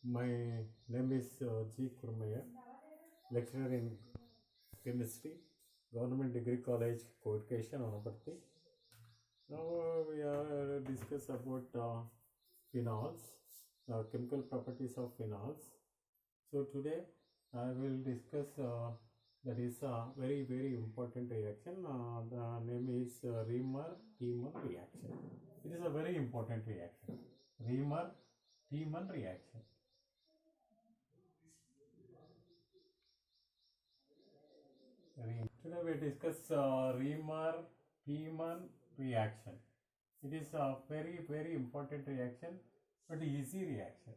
My name is G. Kurmaya, lecturer in chemistry, Government Degree College, Kootkesh, Anaparthi. Now we are discuss about phenols, chemical properties of phenols. So today I will discuss that is a very important reaction. The name is Riemann-Tiemann reaction. It is a very important reaction. Riemann-Tiemann reaction. Today we discuss Riemann-Tiemann reaction. It is a very important reaction, but easy reaction,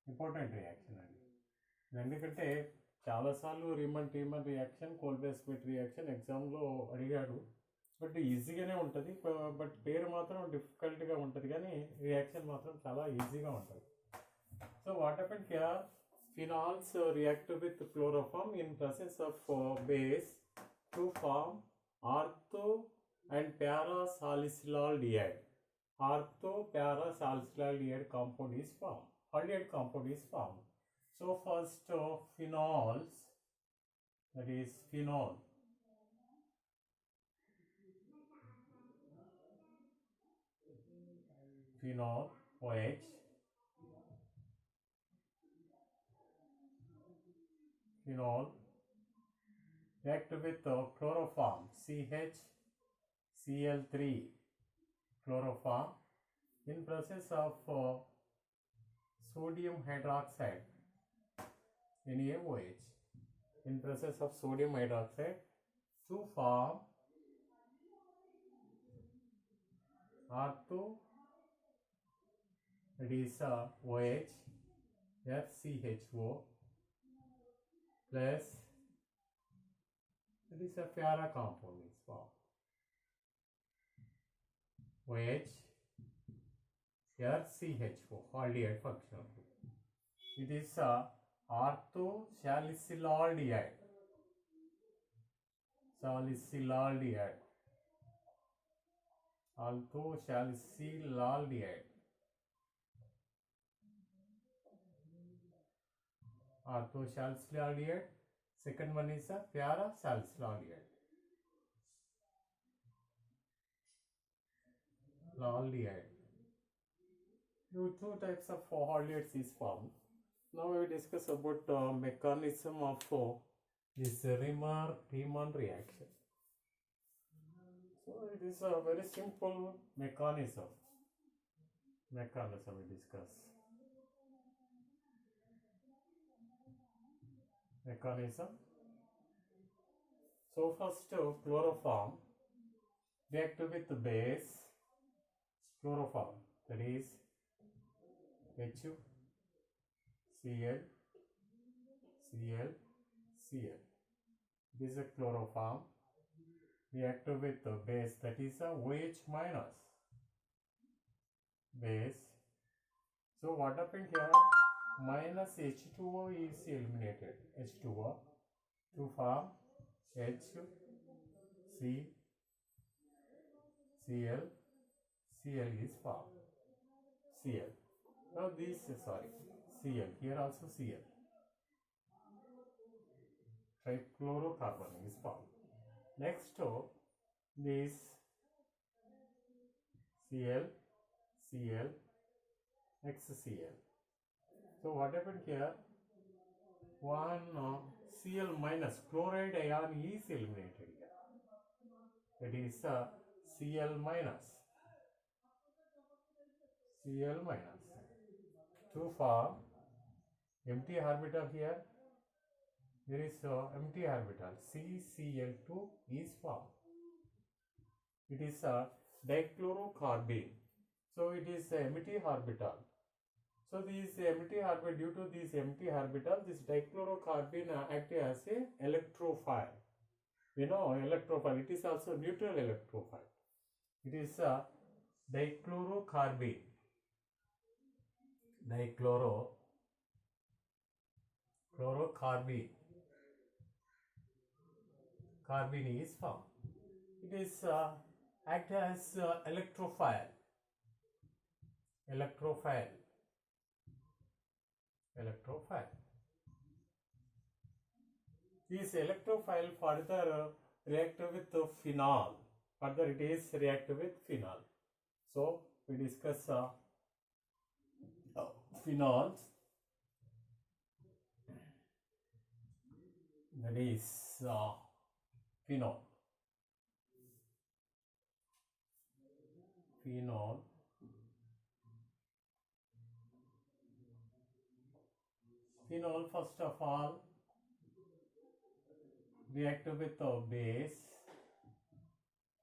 important reaction అండి. ఎందుకంటే చాలాసార్లు Riemann టీమన్ reaction కోల్బేస్మెట్ reaction ఎగ్జామ్లో అడిగాడు. But ఈజీగానే ఉంటుంది, but పేరు మాత్రం డిఫికల్ట్గా ఉంటుంది, కానీ రియాక్షన్ మాత్రం చాలా ఈజీగా ఉంటుంది. So what happen here, phenols react with chloroform in presence of base to form ortho and para salicylaldehyde. Ortho para salicylaldehyde compound is formed. Aldehyde compound is formed. So first phenols, that is phenol. Phenol OH. Phenol react with chloroform CHCl3 chloroform in presence of sodium hydroxide NaOH, in presence of sodium hydroxide to form ortho, that is OH FCHO plus, it is a para compound is formed. OH RCHO, aldehyde functional group. It is a ortho-salicylaldehyde. Salicylaldehyde. Ortho-salicylaldehyde. Ortho-salicylaldehyde. Second one is a para-salicylaldehyde. Aldehyde. Two types of aldehydes is formed. Now we will discuss about mechanism of this Riemann-Tiemann reaction. So it is a very simple mechanism. Mechanism we discuss. Mechanism. So first chloroform react with the base chloroform, that is HCl, Cl. This is a chloroform react with the base, that is a OH minus base. So what happened here? Minus H2O is eliminated. H2O to form HCl. Cl is formed. Cl. Now this, Cl. Here also Cl. Trichlorocarbon is formed. Next this Cl, HCl. So what happened here? One Cl minus chloride ion is eliminated here. That is Cl minus. To form empty orbital here. There is empty orbital. CCl2 is formed. It is a dichlorocarbene. So it is empty orbital. So this empty orbital, due to this empty orbital, this dichlorocarbene acts as a electrophile. You know, electrophile. It is also neutral electrophile. It is a dichlorocarbene. Chlorocarbene. Carbene is formed. It is act as electrophile. electrophile. This electrophile further react with the phenol. Further it is react with phenol. So we discuss phenols. That is phenol. Phenol. Phenol, first of all, react with a base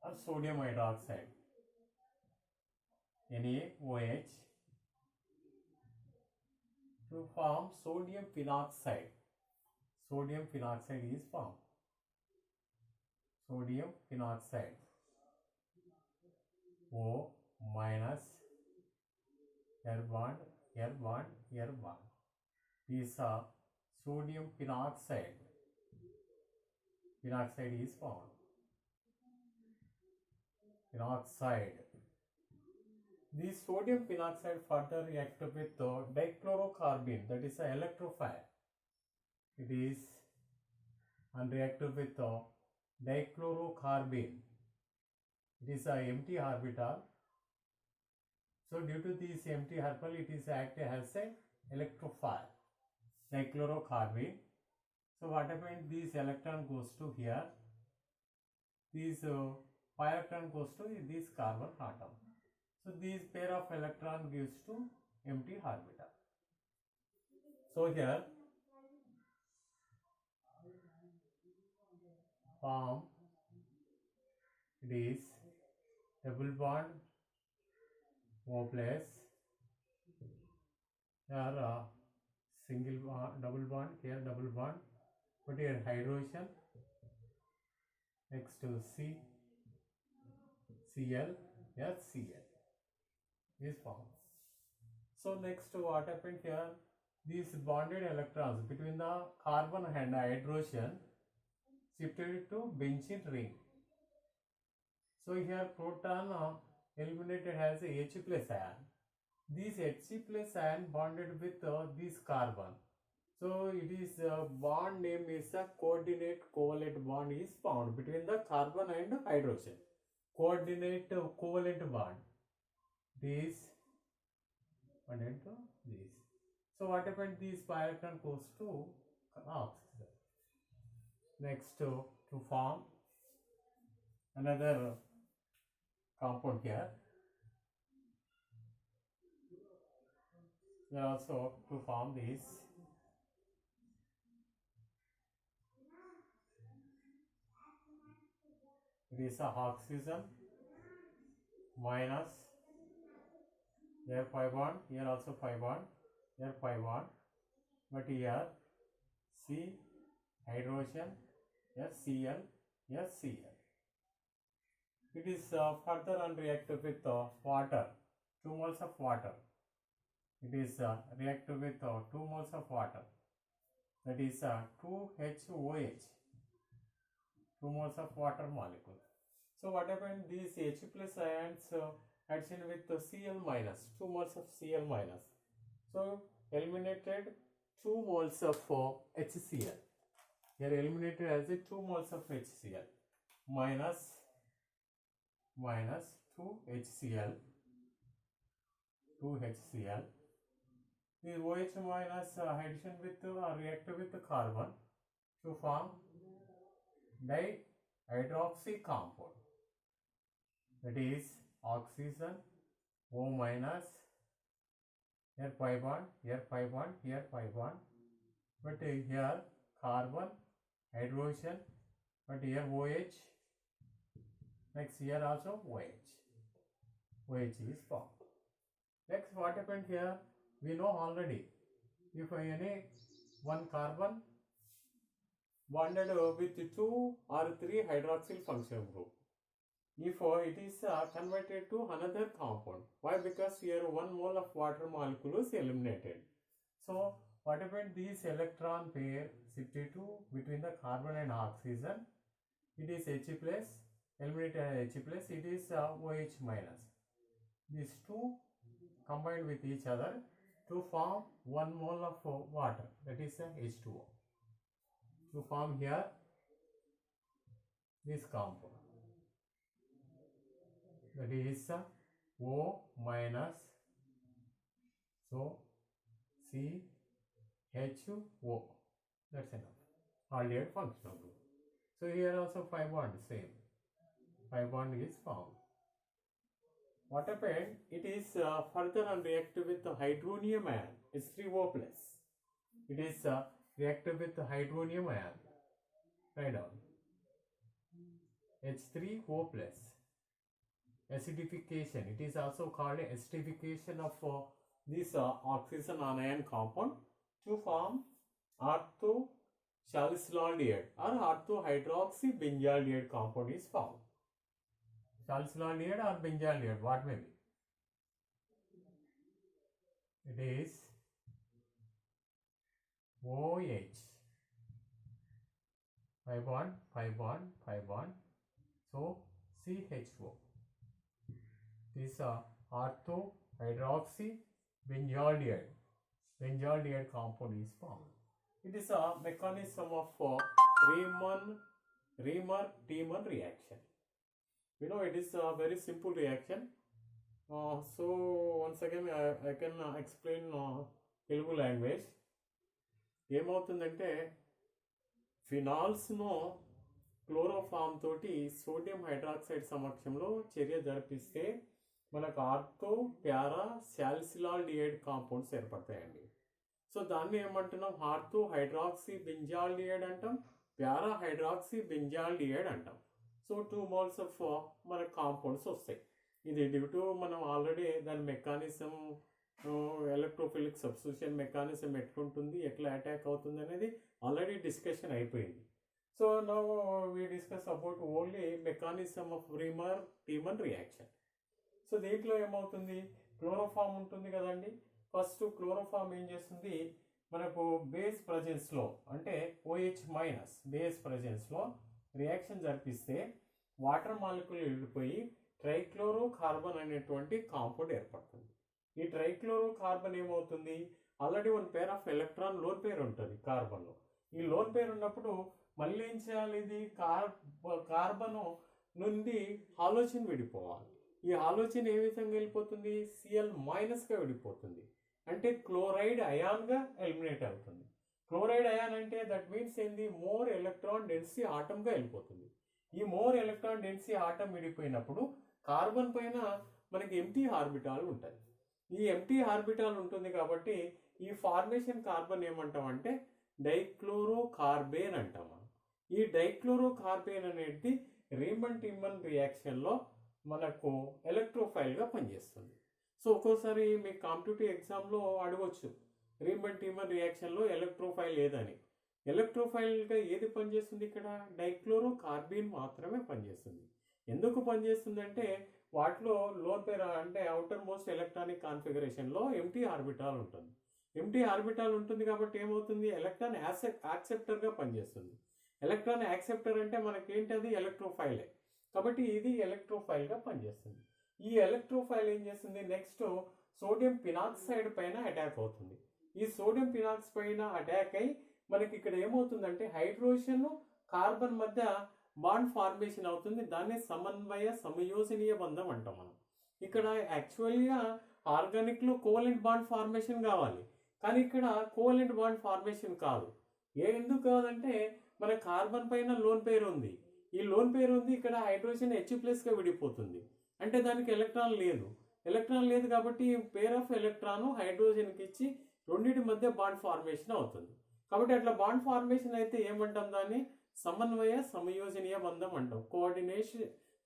or sodium hydroxide, NaOH, to form sodium phenoxide. Sodium phenoxide is formed. Sodium phenoxide. O minus, R bond, R bond, R bond. These are sodium phenoxide. Phenoxide is formed. Phenoxide. This sodium phenoxide further react with dichlorocarbene, that is an electrophile. It is reacted with dichlorocarbene. It is an empty orbital. So due to this empty orbital, it is act as an electrophile. Dichlorocarbene. So what happens? This electron goes to here. This pi electron goes to this carbon atom. So this pair of electron gives to empty orbital. So here form it is double bond O plus, here single bond, double bond, here double bond, put here hydrogen, next to C, Cl, here Cl is formed. So next what happened here, these bonded electrons between the carbon and hydrogen shifted to benzene ring. So here proton eliminated as H plus ion. This Hc plus ion bonded with this carbon. So it is bond name is a coordinate covalent bond is found between the carbon and hydrogen. Coordinate covalent bond. This bonded to this. So what happened? This pi electron goes to oxygen. Next to form another compound here. We also to form this it is a oxygen minus here pi bond, here also pi bond, here pi bond, but here C hydrogen, here Cl, here Cl. It is further unreacted with water, 2 moles of water. It is reacted with 2 moles of water, that is 2HOH, 2 moles of water molecule. So what happened? These H plus ions addition with Cl minus, 2 moles of Cl minus. So eliminated 2 moles of HCl. Here eliminated as a 2 moles of HCl minus 2 HCl. This OH minus addition with react with the carbon to form dihydroxy compound. That is oxygen O minus, here pi bond, here pi bond, here pi bond, but here carbon, hydrogen, but here OH, next here also OH is formed. Next what happened here, we know already, if any one carbon bonded with 2 or 3 hydroxyl functional group, if it is converted to another compound. Why? Because here 1 mole of water molecule is eliminated. So what happened? This electron pair shifted to between the carbon and oxygen. It is H plus, eliminated H plus, it is OH minus. These two combined with each other to form 1 mole of water, that is H2O. To form here this compound, that is O minus, so CHO, that's enough. Aldehyde functional group. So here also 5 bond, same 5 bond is formed. What happened? It is further on reactive with the hydronium ion, H3O plus. It is reactive with the hydronium ion. Write down H3O plus. Acidification. It is also called acidification of this oxygen anion compound to form ortho-salicylaldehyde or orthohydroxybenzaldehyde compound is formed. Salicylaldehyde or benzaldehyde, what may be? It is OH. 5 bond, 5 bond, 5 bond. So CHO. This orthohydroxybenzaldehyde compound is formed. It is a mechanism of Riemann-Tiemann reaction. You know, it is a very simple reaction. So once again I can explain Telugu language. ఏమవుతుందంటే ఫినాల్స్ను chloroform తోటి sodium hydroxide సమక్షంలో చర్య జరిపిస్తే మనకు ortho para salicylaldehyde compounds ఏర్పడతాయండి. So దాన్ని ఏమంటున్నాం? ఆర్థో హైడ్రాక్సీ బెంజాల్డిహైడ్ అంటాం, ప్యారా హైడ్రాక్సీ బెంజాల్డిహైడ్ అంటాం. సో 2 moles ఆఫ్ మనకు కాంపౌండ్స్ వస్తాయి. ఇది డ్యూ టు మనం ఆల్రెడీ దాని మెకానిజం, ఎలక్ట్రోఫిలిక్ సబ్స్టిట్యూషన్ మెకానిజం ఎట్లుంటుంది, ఎట్లా అటాక్ అవుతుంది అనేది ఆల్రెడీ డిస్కషన్ అయిపోయింది. So now we discuss about only mechanism of Reimer Tiemann reaction. So దీంట్లో ఏమవుతుంది? క్లోరోఫామ్ ఉంటుంది కదండి. ఫస్ట్ క్లోరోఫామ్ ఏం చేస్తుంది? మనకు బేస్ ప్రజెన్స్లో అంటే OH మైనస్ బేస్ ప్రజెన్స్లో రియాక్షన్ జరిపిస్తే వాటర్ మాలిక్యూల్ వెళ్ళిపోయి ట్రైక్లోరో కార్బన్ అనేటువంటి కాంపౌండ్ ఏర్పడుతుంది. ఈ ట్రైక్లోరో కార్బన్ ఏమవుతుంది? Already 1 pair of electron lone pair ఉంటుంది కార్బన్లో. ఈ లోన్ పేర్ ఉన్నప్పుడు మళ్ళీ ఏం చేయాలి? ఇది కార్బన్ నుండి హాలోజన్ విడిపోవాలి. ఈ హాలోజన్ ఏ విధంగా వెళ్ళిపోతుంది? Cl- విడిపోతుంది. అంటే క్లోరైడ్ అయాన్గా ఎలిమినేట్ అవుతుంది. క్లోరైడ్ అయాన్ అంటే దట్ మీన్స్ ఏంది? మోర్ ఎలక్ట్రాన్ డెన్సిటీ ఆటమ్గా వెళ్ళిపోతుంది. ఈ మోర్ ఎలక్ట్రాన్ డెన్సిటీ ఆటమ్ విడిపోయినప్పుడు కార్బన్ పైన మనకి ఎంటీ ఆర్బిటాల్ ఉంటుంది. ఈ ఎంటీ ఆర్బిటాల్ ఉంటుంది కాబట్టి ఈ ఫార్మేషన్ కార్బన్ ఏమంటాం అంటే డైక్లోరో కార్బేన్ అంటాం. ఈ డైక్లోరో కార్బేన్ అనేది రీమన్-టీమన్ రియాక్షన్లో మనకు ఎలక్ట్రోఫైల్గా పనిచేస్తుంది. సో ఒక్కోసారి మీ కాంపిటేటివ్ ఎగ్జామ్లో అడగవచ్చు, రీమన్-టీమన్ రియాక్షన్లో ఎలక్ట్రోఫైల్ ఏదని. ఎలక్ట్రోఫైల్గా ఏది పనిచేస్తుంది? ఇక్కడ డైక్లోరో కార్బీన్ మాత్రమే పనిచేస్తుంది. ఎందుకు పనిచేస్తుందంటే వాటిలో లోన్ పేర్ అంటే అవుటర్ మోస్ట్ ఎలక్ట్రానిక్ కాన్ఫిగరేషన్లో ఎంటీ ఆర్బిటాల్ ఉంటుంది. ఎంటీ ఆర్బిటాల్ ఉంటుంది కాబట్టి ఏమవుతుంది? ఎలక్ట్రాన్ యాక్సెప్టర్గా పనిచేస్తుంది. ఎలక్ట్రాన్ యాక్సెప్టర్ అంటే మనకేంటి? అది ఎలక్ట్రోఫైలే. కాబట్టి ఇది ఎలక్ట్రోఫైల్గా పనిచేస్తుంది. ఈ ఎలక్ట్రోఫైల్ ఏం చేస్తుంది? నెక్స్ట్ సోడియం పినాక్సైడ్ పైన అటాక్ అవుతుంది. ఈ సోడియం పినాక్స్ పైన అటాక్ అయి మనకి ఇక్కడ ఏమవుతుందంటే హైడ్రోజన్ కార్బన్ మధ్య బాండ్ ఫార్మేషన్ అవుతుంది. దాన్ని సమయోజనీయ బంధం అంటాం మనం. ఇక్కడ యాక్చువల్గా ఆర్గానిక్లో కోవలెంట్ బాండ్ ఫార్మేషన్ కావాలి, కానీ ఇక్కడ కోవలెంట్ బాండ్ ఫార్మేషన్ కాదు. ఎందుకు కాదంటే మన కార్బన్ పైన లోన్ పేర్ ఉంది. ఈ లోన్ పేర్ ఉంది, ఇక్కడ హైడ్రోజన్ H+గా విడిపోతుంది. అంటే దానికి ఎలక్ట్రాన్ లేదు. ఎలక్ట్రాన్ లేదు కాబట్టి పేర్ ఆఫ్ ఎలక్ట్రాన్ హైడ్రోజన్కి ఇచ్చి రెండింటి మధ్య బాండ్ ఫార్మేషన్ అవుతుంది. కాబట్టి అట్లా బాండ్ ఫార్మేషన్ అయితే ఏమంటాం? దాన్ని సమయోజనీయ బంధం అంటాం.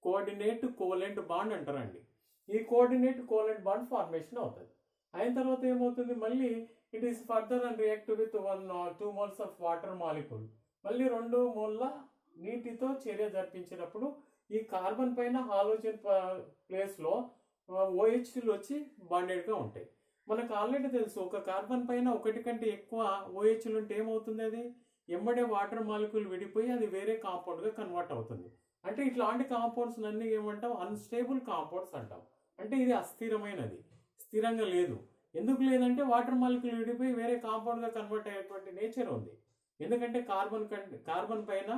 కోఆర్డినేట్ కోవలెంట్ బాండ్ అంటారండి. ఈ కోఆర్డినేట్ కోవలెంట్ బాండ్ ఫార్మేషన్ అవుతుంది. అయిన తర్వాత ఏమవుతుంది? మళ్ళీ it is further and react with 1 or 2 moles of water molecule. మళ్ళీ 2 moles నీటితో చర్య జరిపించినప్పుడు ఈ కార్బన్ పైన హాలోజన్ ప్లేస్లో OHలు వచ్చి బాండెడ్గా ఉంటాయి. మనకు ఆల్రెడీ తెలుసు, ఒక కార్బన్ పైన ఒకటి కంటే ఎక్కువ OHలు ఉంటే ఏమవుతుంది? అది ఎమ్మడే వాటర్ మాలిక్యూల్ విడిపోయి అది వేరే కాంపౌండ్గా కన్వర్ట్ అవుతుంది. అంటే ఇట్లాంటి కాంపౌండ్స్ అన్నీ ఏమంటాం? అన్స్టేబుల్ కాంపౌండ్స్ అంటాం. అంటే ఇది అస్థిరమైనది, స్థిరంగా లేదు. ఎందుకు లేదంటే వాటర్ మాలిక్యూల్ విడిపోయి వేరే కాంపౌండ్గా కన్వర్ట్ అయ్యేటువంటి నేచర్ ఉంది. ఎందుకంటే కార్బన్ పైన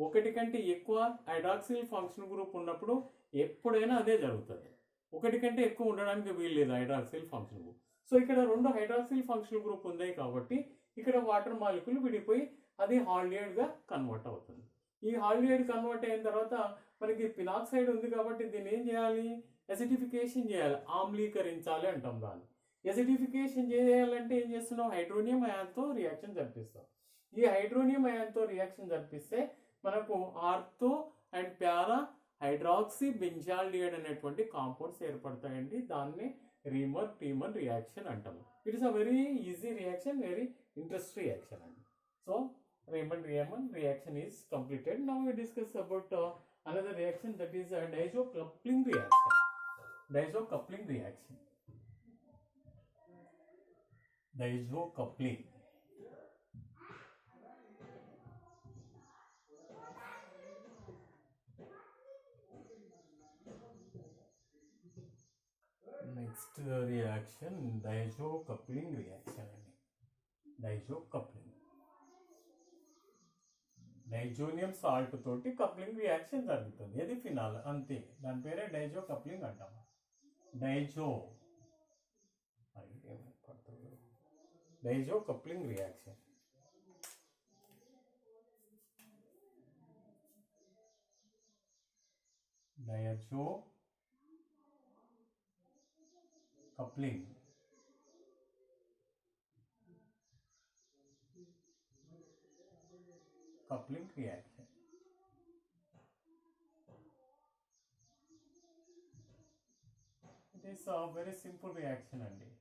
ఒకటి కంటే ఎక్కువ హైడ్రాక్సిల్ ఫంక్షన్ గ్రూప్ ఉన్నప్పుడు ఎప్పుడైనా అదే జరుగుతుంది. ఒకటి కంటే ఎక్కువ ఉండడానికి వీల్లేదు హైడ్రాక్సిల్ ఫంక్షన్ గ్రూప్. సో ఇక్కడ 2 హైడ్రాక్సిల్ ఫంక్షన్ గ్రూప్ ఉన్నాయి కాబట్టి ఇక్కడ వాటర్ మాలిక్యూల్ విడిపోయి అది హాల్డిహైడ్గా కన్వర్ట్ అవుతుంది. ఈ హాల్డిహైడ్ కన్వర్ట్ అయిన తర్వాత మనకి ఫినాక్సైడ్ ఉంది కాబట్టి దీన్ని ఏం చేయాలి? ఎసిడిఫికేషన్ చేయాలి, ఆమ్లీకరించాలి అంటాం దాన్ని. ఎసిడిఫికేషన్ చేయాలంటే ఏం చేస్తున్నాం? హైడ్రోనియం అయాన్తో రియాక్షన్ జరిపిస్తాం. ఈ హైడ్రోనియం అయాన్తో రియాక్షన్ జరిపిస్తే మనకు ortho and para hydroxy benzaldehyde అనేటువంటి కాంపౌండ్స్ ఏర్పడతాయండి. దాన్ని రీమర్ టీమర్ రియాక్షన్ అంటాము. It is a very easy reaction, very interest reaction అండి. So Raymond reaction is completed. Now we discuss about another reaction, that is a diazo-coupling reaction. Diazo-coupling reaction. Diazo-coupling. Next reaction, diazo-coupling reaction. Diazo-coupling. Diazonium salt తోటి coupling reaction జరుగుతుంది. ఇది phenol, అంతే. దాని పేరే diazo coupling అంటాం. Diazo coupling reaction. Diazo coupling. Coupling reaction. It is a very simple reaction only.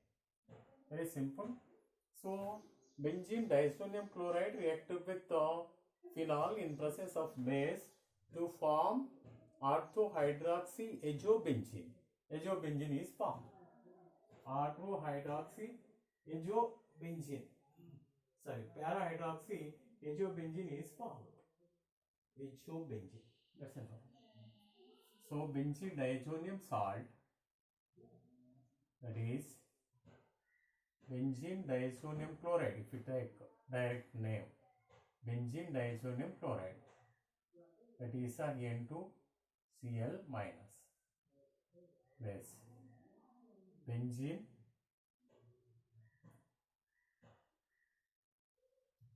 Very simple. So benzene diazonium chloride reacted with phenol in presence of base to form orthohydroxy azobenzene. Azobenzene is formed. Orthohydroxy azobenzene. Sorry, para-hydroxy azobenzene is formed. Azobenzene. That's enough. So benzene diazonium salt, that is benzene diazonium chloride, if you take direct name, benzene diazonium chloride, that is a N2Cl minus base. Benzene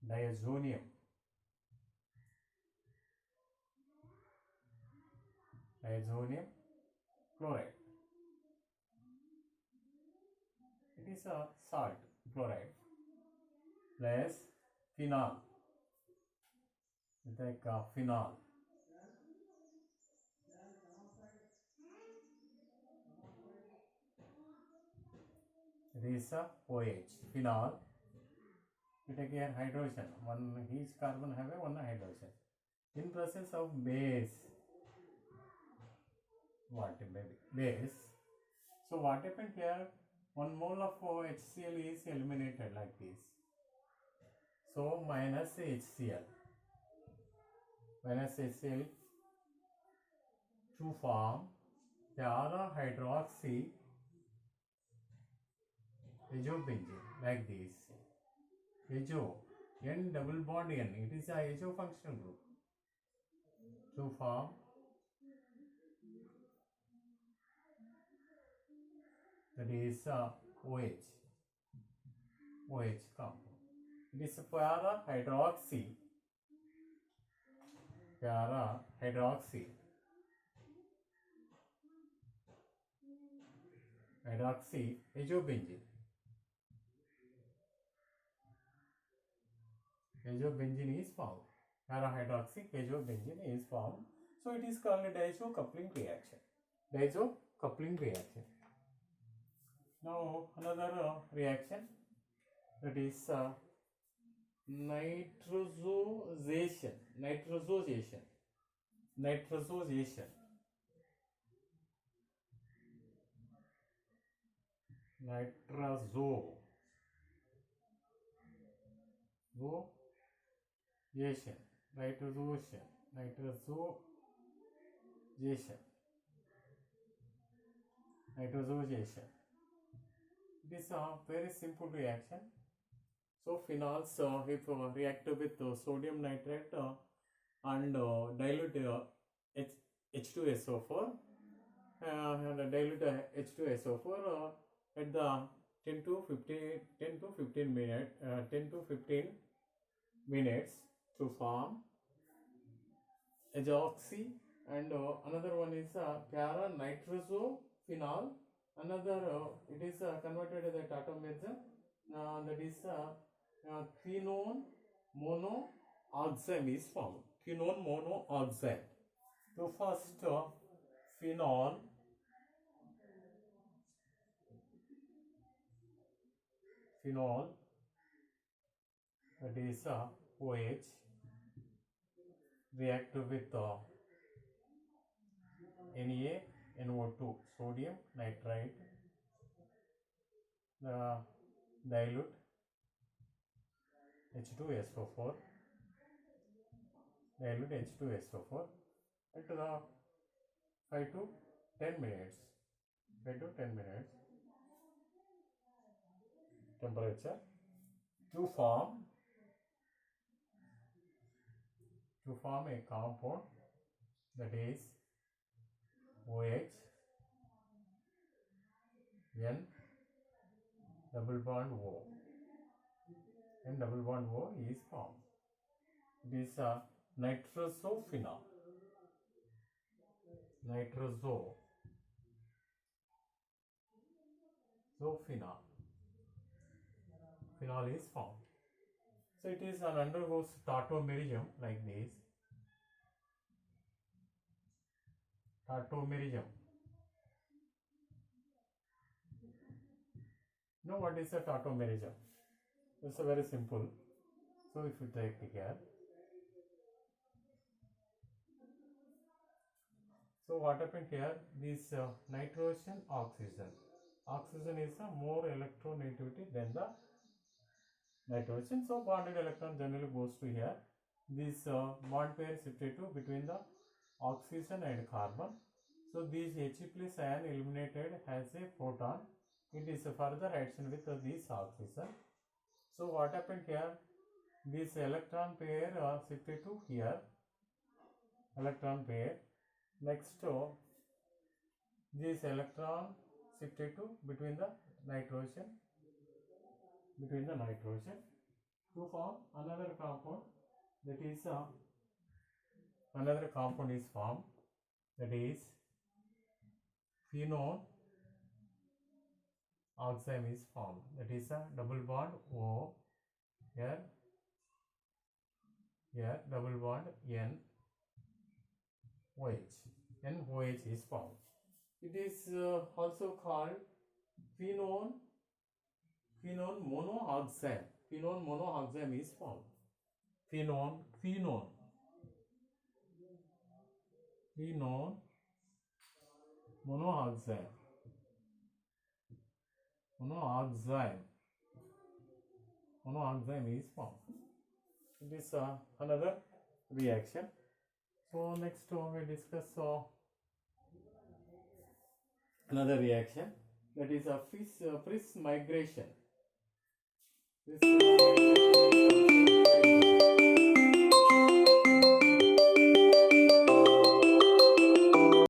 diazonium chloride. It is a salt chloride plus phenol. It's like phenol. It is a OH, phenol. You take here hydrogen. One each carbon have one hydrogen. In presence of base. What maybe base. So what happened here? 1 mole of HCl is eliminated like this. So minus HCl. Minus HCl to form para-hydroxy azobenzene like this. Azo, N double bond N. It is a azo functional group. To form that is OH compound. It is a para-hydroxy azobenzene. Azobenzene is formed. Para-hydroxy azobenzene is formed. So it is called a diazo-coupling reaction. Diazo-coupling reaction. Now another reaction, that is nitrosozation. Nitrosozation. Nitrosozation. It It is a very simple reaction. So phenols, if react with sodium nitrate and dilute H2SO4 and dilute H2SO4 at the 10 to 15 minutes to form azoxy, and another one is para nitrazophenol. Another it is converted as a tautomers, that is quinone monooxime is formed. Quinone monooxime. So first phenol, that is OH, react with NaNO2, sodium nitrite, dilute H2SO4, at 5 to 10 minutes, temperature to form a compound, that is OH, N double bond O, N double bond O is formed. It is a nitrazophenol. Phenol is formed. So it is an undergoes tautomerism like this. Tautomerism. Now what is a tautomerism? It's a very simple. So if you take care. So what happened here? This nitrogen oxygen. Oxygen is a more electronegativity than the nitrogen. So bonded electron generally goes to here. This bond pair shifted to between the oxygen and carbon. So this He plus ion eliminated has a proton. It is a further addition with this oxygen. So what happened here? This electron pair shifted to here. Electron pair. Next this electron shifted to between the nitrogen to form another compound, that is another compound is formed, that is phenol oxime is formed, that is a double bond O, here double bond N NOH is formed. It is also called phenol monooxime. Phenol monooxime is formed. Phenol monooxime is formed. It is another reaction. So next we discuss another reaction, that is a Frisch migration. This